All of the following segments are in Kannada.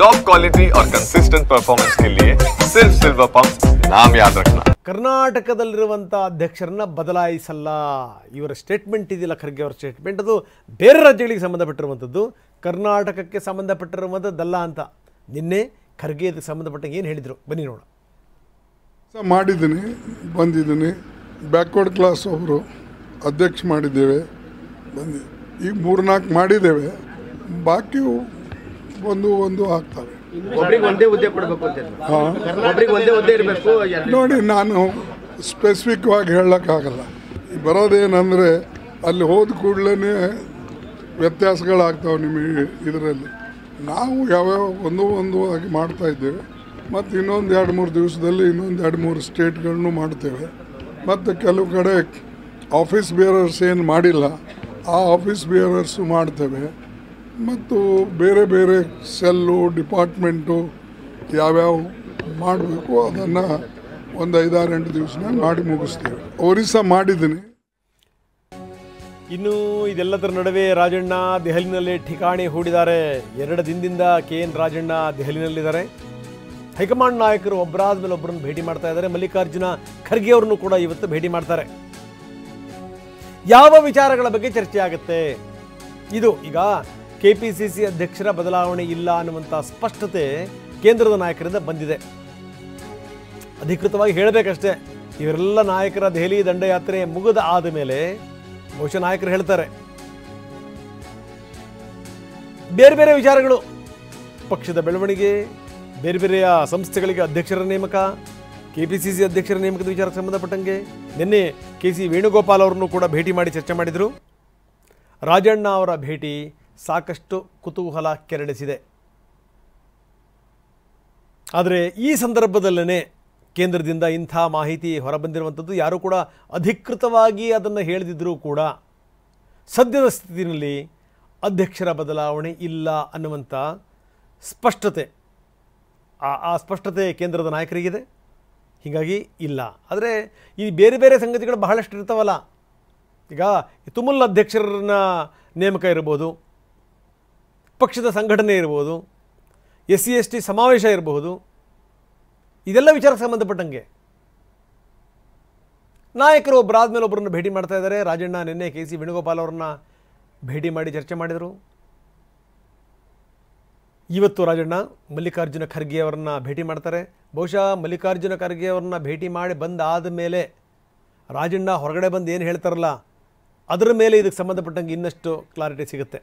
टॉप क्वालिटी और कंसिस्टेंट परफॉर्मेंस के लिए सिर्फ सिल्वर पंप नाम याद रखना। ಕರ್ನಾಟಕದಲ್ಲಿರುವಂಥ ಅಧ್ಯಕ್ಷರನ್ನ ಬದಲಾಯಿಸಲ್ಲ ಇವರ ಸ್ಟೇಟ್ಮೆಂಟ್ ಇದೆಯಲ್ಲ, ಖರ್ಗೆ ಅವರ ಸ್ಟೇಟ್ಮೆಂಟ್, ಅದು ಬೇರೆ ರಾಜ್ಯಗಳಿಗೆ ಸಂಬಂಧಪಟ್ಟಿರುವಂಥದ್ದು, ಕರ್ನಾಟಕಕ್ಕೆ ಸಂಬಂಧಪಟ್ಟಿರುವಂಥದ್ದಲ್ಲ ಅಂತ ನಿನ್ನೆ ಖರ್ಗೆ ಇದಕ್ಕೆ ಸಂಬಂಧಪಟ್ಟಂಗೆ ಏನು ಹೇಳಿದರು ಬನ್ನಿ ನೋಡೋಣ. ಮಾಡಿದ್ದೀನಿ, ಬಂದಿದ್ದೀನಿ. ಬ್ಯಾಕ್ವರ್ಡ್ ಕ್ಲಾಸ್ ಅವರು ಅಧ್ಯಕ್ಷ ಮಾಡಿದ್ದೇವೆ, ಬಂದು ಈಗ 3-4 ಮಾಡಿದ್ದೇವೆ, ಬಾಕಿ ಒಂದು ಆಗ್ತವೆ. ನೋಡಿ, ನಾನು ಸ್ಪೆಸಿಫಿಕ್ವಾಗಿ ಹೇಳೋಕ್ಕಾಗಲ್ಲ. ಬರೋದೇನೆಂದರೆ ಅಲ್ಲಿ ಹೋದ ಕೂಡಲೇ ವ್ಯತ್ಯಾಸಗಳಾಗ್ತಾವೆ ನಿಮಗೆ. ಇದರಲ್ಲಿ ನಾವು ಯಾವ್ಯಾವ ಒಂದು ಆಗಿ ಮಾಡ್ತಾಯಿದ್ದೇವೆ. ಮತ್ತು ಇನ್ನೊಂದು 2-3 ದಿವಸದಲ್ಲಿ ಇನ್ನೊಂದು 2-3 ಸ್ಟೇಟ್ಗಳನ್ನು ಮಾಡ್ತೇವೆ. ಮತ್ತು ಕೆಲವು ಕಡೆ ಆಫೀಸ್ ಬೇರರ್ಸ್ ಏನು ಮಾಡಿಲ್ಲ, ಆ ಆಫೀಸ್ ಬೇರರ್ಸು ಮಾಡ್ತೇವೆ. ಮತ್ತು ಬೇರೆ ಬೇರೆ ಸೆಲ್ಲು ಡಿಪಾರ್ಟ್ಮೆಂಟು ಯಾವ್ಯಾವ ಮಾಡಬೇಕು ಅದನ್ನು ಒಂದು 5-6-8 ದಿವಸನಾಗ ಮಾಡಿ ಮುಗಿಸ್ತೇವೆ. ಒರಿಸ್ಸಾ ಮಾಡಿದ್ದೀನಿ. ಇನ್ನು ಇದೆಲ್ಲದರ ನಡುವೆ ರಾಜಣ್ಣ ದೆಹಲಿನಲ್ಲಿ ಠಿಕಾಣಿ ಹೂಡಿದ್ದಾರೆ. 2 ದಿನದಿಂದ KN ರಾಜಣ್ಣ ದೆಹಲಿನಲ್ಲಿದ್ದಾರೆ. ಹೈಕಮಾಂಡ್ ನಾಯಕರು ಒಬ್ಬರಾದ ಮೇಲೆ ಒಬ್ಬರನ್ನು ಭೇಟಿ ಮಾಡ್ತಾ ಇದ್ದಾರೆ. ಮಲ್ಲಿಕಾರ್ಜುನ ಖರ್ಗೆ ಅವರನ್ನು ಕೂಡ ಇವತ್ತು ಭೇಟಿ ಮಾಡ್ತಾರೆ. ಯಾವ ವಿಚಾರಗಳ ಬಗ್ಗೆ ಚರ್ಚೆ ಆಗುತ್ತೆ? ಇದು ಈಗ KPCC ಅಧ್ಯಕ್ಷರ ಬದಲಾವಣೆ ಇಲ್ಲ ಅನ್ನುವಂಥ ಸ್ಪಷ್ಟತೆ ಕೇಂದ್ರದ ನಾಯಕರಿಂದ ಬಂದಿದೆ. ಅಧಿಕೃತವಾಗಿ ಹೇಳಬೇಕಷ್ಟೇ. ಇವರೆಲ್ಲ ನಾಯಕರ ದೆಹಲಿ ದಂಡಯಾತ್ರೆ ಮುಗಿದ ಆದ ಮೇಲೆ ಬಹುಶಃ ನಾಯಕರು ಹೇಳ್ತಾರೆ. ಬೇರೆ ಬೇರೆ ವಿಚಾರಗಳು, ಪಕ್ಷದ ಬೆಳವಣಿಗೆ, ಬೇರೆ ಬೇರೆಯ ಸಂಸ್ಥೆಗಳಿಗೆ ಅಧ್ಯಕ್ಷರ ನೇಮಕ, KPCC ಅಧ್ಯಕ್ಷರ ನೇಮಕದ ವಿಚಾರಕ್ಕೆ ಸಂಬಂಧಪಟ್ಟಂಗೆ ನಿನ್ನೆ KC ವೇಣುಗೋಪಾಲ್ ಅವರನ್ನು ಕೂಡ ಭೇಟಿ ಮಾಡಿ ಚರ್ಚೆ ಮಾಡಿದರು. ರಾಜಣ್ಣ ಅವರ ಭೇಟಿ ಸಾಕಷ್ಟು ಕುತೂಹಲ ಕೆರಳಿಸಿದೆ. ಆದರೆ ಈ ಸಂದರ್ಭದಲ್ಲೇ ಕೇಂದ್ರದಿಂದ ಇಂಥ ಮಾಹಿತಿ ಹೊರಬಂದಿರುವಂಥದ್ದು. ಯಾರೂ ಕೂಡ ಅಧಿಕೃತವಾಗಿ ಅದನ್ನು ಹೇಳದಿದ್ದರೂ ಕೂಡ ಸದ್ಯದ ಸ್ಥಿತಿಯಲ್ಲಿ ಅಧ್ಯಕ್ಷರ ಬದಲಾವಣೆ ಇಲ್ಲ ಅನ್ನುವಂಥ ಸ್ಪಷ್ಟತೆ, ಆ ಸ್ಪಷ್ಟತೆ ಕೇಂದ್ರದ ನಾಯಕರಿಗಿದೆ. ಹೀಗಾಗಿ ಇಲ್ಲ. ಆದರೆ ಈ ಬೇರೆ ಬೇರೆ ಸಂಗತಿಗಳು ಬಹಳಷ್ಟು ಇರ್ತಾವಲ್ಲ. ಈಗ ತುಮುಲ್ ಅಧ್ಯಕ್ಷರನ್ನ ನೇಮಕ ಇರ್ಬೋದು, ಪಕ್ಷದ ಸಂಘಟನೆ ಇರ್ಬೋದು, SC/ST ಸಮಾವೇಶ ಇರಬಹುದು. ಇದೆಲ್ಲ ವಿಚಾರಕ್ಕೆ ಸಂಬಂಧಪಟ್ಟಂಗೆ ನಾಯಕರು ಒಬ್ಬರಾದ ಮೇಲೆ ಒಬ್ಬರನ್ನು ಭೇಟಿ ಮಾಡ್ತಾ ಇದ್ದಾರೆ. ರಾಜಣ್ಣ ನಿನ್ನೆ KC ವೇಣುಗೋಪಾಲ್ ಅವರನ್ನ ಭೇಟಿ ಮಾಡಿ ಚರ್ಚೆ ಮಾಡಿದರು. ಇವತ್ತು ರಾಜಣ್ಣ ಮಲ್ಲಿಕಾರ್ಜುನ ಖರ್ಗೆ ಅವರನ್ನ ಭೇಟಿ ಮಾಡ್ತಾರೆ. ಬಹುಶಃ ಮಲ್ಲಿಕಾರ್ಜುನ ಖರ್ಗೆ ಅವರನ್ನ ಭೇಟಿ ಮಾಡಿ ಬಂದಾದ ಮೇಲೆ ರಾಜಣ್ಣ ಹೊರಗಡೆ ಬಂದು ಏನು ಹೇಳ್ತಾರಲ್ಲ, ಅದರ ಮೇಲೆ ಇದಕ್ಕೆ ಸಂಬಂಧಪಟ್ಟಂಗೆ ಇನ್ನಷ್ಟು ಕ್ಲಾರಿಟಿ ಸಿಗುತ್ತೆ.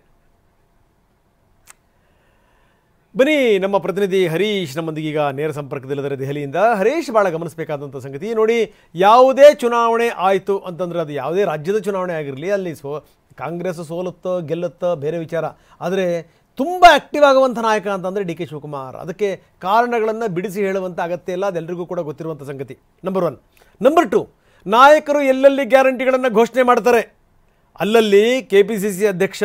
ಬನ್ನಿ, ನಮ್ಮ ಪ್ರತಿನಿಧಿ ಹರೀಶ್ ನಮ್ಮೊಂದಿಗೆ ಈಗ ನೇರ ಸಂಪರ್ಕದಲ್ಲಿದ್ದಾರೆ ದೆಹಲಿಯಿಂದ. ಹರೀಶ್, ಭಾಳ ಗಮನಿಸಬೇಕಾದಂಥ ಸಂಗತಿ ನೋಡಿ, ಯಾವುದೇ ಚುನಾವಣೆ ಆಯಿತು ಅಂತಂದರೆ ಅದು ಯಾವುದೇ ರಾಜ್ಯದ ಚುನಾವಣೆ ಆಗಿರಲಿ, ಅಲ್ಲಿ ಕಾಂಗ್ರೆಸ್ ಸೋಲುತ್ತೋ ಗೆಲ್ಲುತ್ತೋ ಬೇರೆ ವಿಚಾರ. ಆದರೆ ತುಂಬ ಆ್ಯಕ್ಟಿವ್ ಆಗುವಂಥ ನಾಯಕ ಅಂತಂದರೆ DK ಶಿವಕುಮಾರ್. ಅದಕ್ಕೆ ಕಾರಣಗಳನ್ನು ಬಿಡಿಸಿ ಹೇಳುವಂಥ ಅಗತ್ಯ ಇಲ್ಲ, ಅದೆಲ್ಲರಿಗೂ ಕೂಡ ಗೊತ್ತಿರುವಂಥ ಸಂಗತಿ. ನಂಬರ್ 1. ನಂಬರ್ 2, ನಾಯಕರು ಎಲ್ಲೆಲ್ಲಿ ಗ್ಯಾರಂಟಿಗಳನ್ನು ಘೋಷಣೆ ಮಾಡ್ತಾರೆ ಅಲ್ಲಲ್ಲಿ KPCC ಅಧ್ಯಕ್ಷ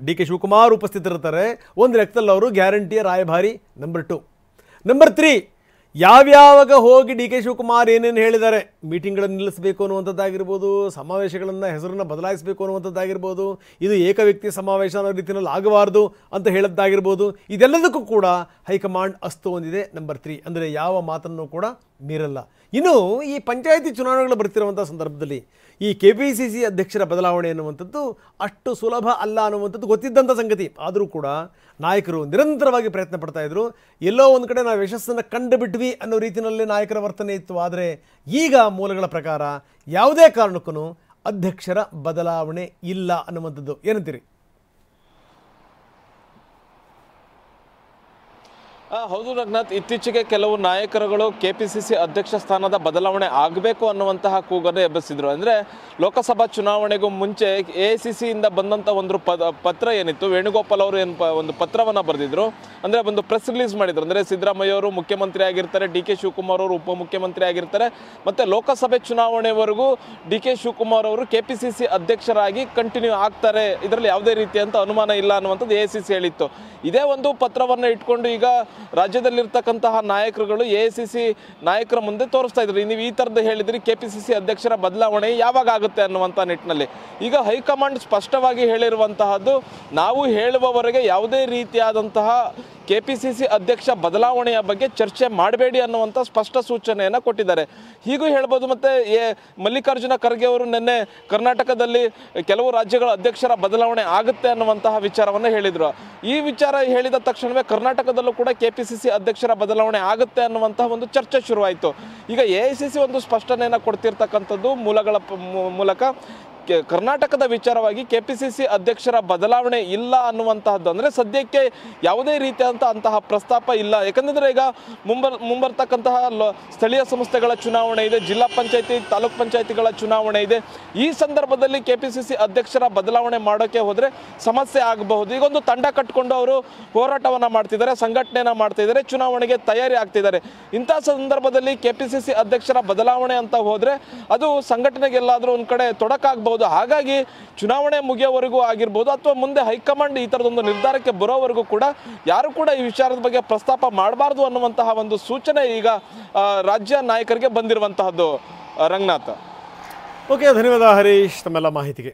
DK ಶಿವಕುಮಾರ್ ಉಪಸ್ಥಿತರಿರ್ತಾರೆ. ಒಂದು ಲೆಕ್ಕದಲ್ಲಿ ಅವರು ಗ್ಯಾರಂಟಿಯ ರಾಯಭಾರಿ. ನಂಬರ್ 2. ನಂಬರ್ 3, ಯಾವ್ಯಾವಾಗ ಹೋಗಿ DK ಶಿವಕುಮಾರ್ ಏನೇನು ಹೇಳಿದ್ದಾರೆ, ಮೀಟಿಂಗ್ಗಳನ್ನು ನಿಲ್ಲಿಸಬೇಕು ಅನ್ನುವಂಥದ್ದಾಗಿರ್ಬೋದು, ಸಮಾವೇಶಗಳನ್ನು ಹೆಸರನ್ನು ಬದಲಾಯಿಸಬೇಕು ಅನ್ನುವಂಥದ್ದಾಗಿರ್ಬೋದು, ಇದು ಏಕ ವ್ಯಕ್ತಿ ಸಮಾವೇಶ ಅನ್ನೋ ರೀತಿಯಲ್ಲಿ ಆಗಬಾರ್ದು ಅಂತ ಹೇಳದ್ದಾಗಿರ್ಬೋದು, ಇದೆಲ್ಲದಕ್ಕೂ ಕೂಡ ಹೈಕಮಾಂಡ್ ಅಸ್ತು ಹೊಂದಿದೆ. ನಂಬರ್ 3 ಅಂದರೆ ಯಾವ ಮಾತನ್ನು ಕೂಡ ಮೀರಲ್ಲ. ಇನ್ನು ಈ ಪಂಚಾಯಿತಿ ಚುನಾವಣೆಗಳು ಬರ್ತಿರುವಂಥ ಸಂದರ್ಭದಲ್ಲಿ ಈ KPCC ಅಧ್ಯಕ್ಷರ ಬದಲಾವಣೆ ಅನ್ನುವಂಥದ್ದು ಅಷ್ಟು ಸುಲಭ ಅಲ್ಲ ಅನ್ನುವಂಥದ್ದು ಗೊತ್ತಿದ್ದಂಥ ಸಂಗತಿ. ಆದರೂ ಕೂಡ ನಾಯಕರು ನಿರಂತರವಾಗಿ ಪ್ರಯತ್ನ ಪಡ್ತಾಯಿದ್ರು. ಎಲ್ಲೋ ಒಂದು ಕಡೆ ನಾವು ಯಶಸ್ಸನ್ನು ಕಂಡುಬಿಟ್ವಿ ಅನ್ನೋ ರೀತಿಯಲ್ಲಿ ನಾಯಕರ ವರ್ತನೆ ಇತ್ತು. ಆದರೆ ಈಗ ಮೂಲಗಳ ಪ್ರಕಾರ ಯಾವುದೇ ಕಾರಣಕ್ಕೂ ಅಧ್ಯಕ್ಷರ ಬದಲಾವಣೆ ಇಲ್ಲ ಅನ್ನುವಂಥದ್ದು. ಏನಂತೀರಿ? ಹೌದು ರಘುನಾಥ್, ಇತ್ತೀಚೆಗೆ ಕೆಲವು ನಾಯಕರುಗಳು KPCC ಅಧ್ಯಕ್ಷ ಸ್ಥಾನದ ಬದಲಾವಣೆ ಆಗಬೇಕು ಅನ್ನುವಂತಹ ಕೂಗನ್ನು ಎಬ್ಬಿಸಿದ್ರು. ಅಂದರೆ ಲೋಕಸಭಾ ಚುನಾವಣೆಗೂ ಮುಂಚೆ AICCಯಿಂದ ಬಂದಂಥ ಒಂದು ಪತ್ರ ಏನಿತ್ತು, ವೇಣುಗೋಪಾಲ್ ಅವರು ಒಂದು ಪತ್ರವನ್ನು ಬರೆದಿದ್ರು. ಅಂದರೆ ಒಂದು ಪ್ರೆಸ್ ರಿಲೀಸ್ ಮಾಡಿದ್ರು. ಅಂದರೆ ಸಿದ್ದರಾಮಯ್ಯ ಅವರು ಮುಖ್ಯಮಂತ್ರಿ ಆಗಿರ್ತಾರೆ, DK ಶಿವಕುಮಾರ್ ಅವರು ಉಪಮುಖ್ಯಮಂತ್ರಿ ಆಗಿರ್ತಾರೆ, ಮತ್ತು ಲೋಕಸಭೆ ಚುನಾವಣೆವರೆಗೂ DK ಶಿವಕುಮಾರ್ ಅವರು KPCC ಅಧ್ಯಕ್ಷರಾಗಿ ಕಂಟಿನ್ಯೂ ಆಗ್ತಾರೆ, ಇದರಲ್ಲಿ ಯಾವುದೇ ರೀತಿಯಂಥ ಅನುಮಾನ ಇಲ್ಲ ಅನ್ನುವಂಥದ್ದು AICC ಹೇಳಿತ್ತು. ಇದೇ ಒಂದು ಪತ್ರವನ್ನು ಇಟ್ಕೊಂಡು ಈಗ ರಾಜ್ಯದಲ್ಲಿರ್ತಕ್ಕಂತಹ ನಾಯಕರುಗಳು AICC ನಾಯಕರ ಮುಂದೆ ತೋರಿಸ್ತಾ ಇದ್ರು. ನೀವು ಈ ಥರದ್ದು ಹೇಳಿದ್ರಿ KPCC ಅಧ್ಯಕ್ಷರ ಬದಲಾವಣೆ ಯಾವಾಗ ಆಗುತ್ತೆ ಅನ್ನುವಂಥ ನಿಟ್ಟಿನಲ್ಲಿ. ಈಗ ಹೈಕಮಾಂಡ್ ಸ್ಪಷ್ಟವಾಗಿ ಹೇಳಿರುವಂತಹದ್ದು, ನಾವು ಹೇಳುವವರೆಗೆ ಯಾವುದೇ ರೀತಿಯಾದಂತಹ KPCC ಅಧ್ಯಕ್ಷ ಬದಲಾವಣೆಯ ಬಗ್ಗೆ ಚರ್ಚೆ ಮಾಡಬೇಡಿ ಅನ್ನುವಂಥ ಸ್ಪಷ್ಟ ಸೂಚನೆಯನ್ನು ಕೊಟ್ಟಿದ್ದಾರೆ. ಹೀಗೂ ಹೇಳ್ಬೋದು. ಮತ್ತು ಮಲ್ಲಿಕಾರ್ಜುನ ಖರ್ಗೆ ಅವರು ನಿನ್ನೆ ಕರ್ನಾಟಕದಲ್ಲಿ ಕೆಲವು ರಾಜ್ಯಗಳ ಅಧ್ಯಕ್ಷರ ಬದಲಾವಣೆ ಆಗುತ್ತೆ ಅನ್ನುವಂತಹ ವಿಚಾರವನ್ನು ಹೇಳಿದರು. ಈ ವಿಚಾರ ಹೇಳಿದ ತಕ್ಷಣವೇ ಕರ್ನಾಟಕದಲ್ಲೂ ಕೂಡ KPCC ಅಧ್ಯಕ್ಷರ ಬದಲಾವಣೆ ಆಗುತ್ತೆ ಅನ್ನುವಂತಹ ಒಂದು ಚರ್ಚೆ ಶುರುವಾಯಿತು. ಈಗ AICC ಒಂದು ಸ್ಪಷ್ಟನೆಯನ್ನು ಕೊಡ್ತಿರ್ತಕ್ಕಂಥದ್ದು ಮೂಲಗಳ ಮೂಲಕ ಕರ್ನಾಟಕದ ವಿಚಾರವಾಗಿ KPCC ಅಧ್ಯಕ್ಷರ ಬದಲಾವಣೆ ಇಲ್ಲ ಅನ್ನುವಂತಹದ್ದು. ಅಂದರೆ ಸದ್ಯಕ್ಕೆ ಯಾವುದೇ ರೀತಿಯಾದಂತಹ ಪ್ರಸ್ತಾಪ ಇಲ್ಲ. ಯಾಕಂದರೆ ಈಗ ಮುಂಬರ್ತಕ್ಕಂತಹ ಸ್ಥಳೀಯ ಸಂಸ್ಥೆಗಳ ಚುನಾವಣೆ ಇದೆ, ಜಿಲ್ಲಾ ಪಂಚಾಯತಿ ತಾಲೂಕ್ ಪಂಚಾಯತಿಗಳ ಚುನಾವಣೆ ಇದೆ. ಈ ಸಂದರ್ಭದಲ್ಲಿ KPCC ಅಧ್ಯಕ್ಷರ ಬದಲಾವಣೆ ಮಾಡೋಕ್ಕೆ ಹೋದರೆ ಸಮಸ್ಯೆ ಆಗಬಹುದು. ಈಗೊಂದು ತಂಡ ಕಟ್ಕೊಂಡು ಅವರು ಹೋರಾಟವನ್ನು ಮಾಡ್ತಿದ್ದಾರೆ, ಸಂಘಟನೆಯನ್ನು ಮಾಡ್ತಿದ್ದಾರೆ, ಚುನಾವಣೆಗೆ ತಯಾರಿ ಆಗ್ತಿದ್ದಾರೆ. ಇಂಥ ಸಂದರ್ಭದಲ್ಲಿ KPCC ಅಧ್ಯಕ್ಷರ ಬದಲಾವಣೆ ಅಂತ ಹೋದರೆ ಅದು ಸಂಘಟನೆಗೆಲ್ಲಾದರೂ ಒಂದು ಕಡೆ ತೊಡಕಾಗಬಹುದು. ಹಾಗಾಗಿ ಚುನಾವಣೆ ಮುಗಿಯೋವರೆಗೂ ಆಗಿರ್ಬೋದು ಅಥವಾ ಮುಂದೆ ಹೈಕಮಾಂಡ್ ಈ ಥರದೊಂದು ನಿರ್ಧಾರಕ್ಕೆ ಬರೋವರೆಗೂ ಕೂಡ ಯಾರು ಕೂಡ ಈ ವಿಚಾರದ ಬಗ್ಗೆ ಪ್ರಸ್ತಾಪ ಮಾಡಬಾರ್ದು ಅನ್ನುವಂತಹ ಒಂದು ಸೂಚನೆ ಈಗ ರಾಜ್ಯ ನಾಯಕರಿಗೆ ಬಂದಿರುವಂತಹದ್ದು. ರಂಗನಾಥ್. ಓಕೆ, ಧನ್ಯವಾದ ಹರೀಶ್ ತಮ್ಮೆಲ್ಲ ಮಾಹಿತಿಗೆ.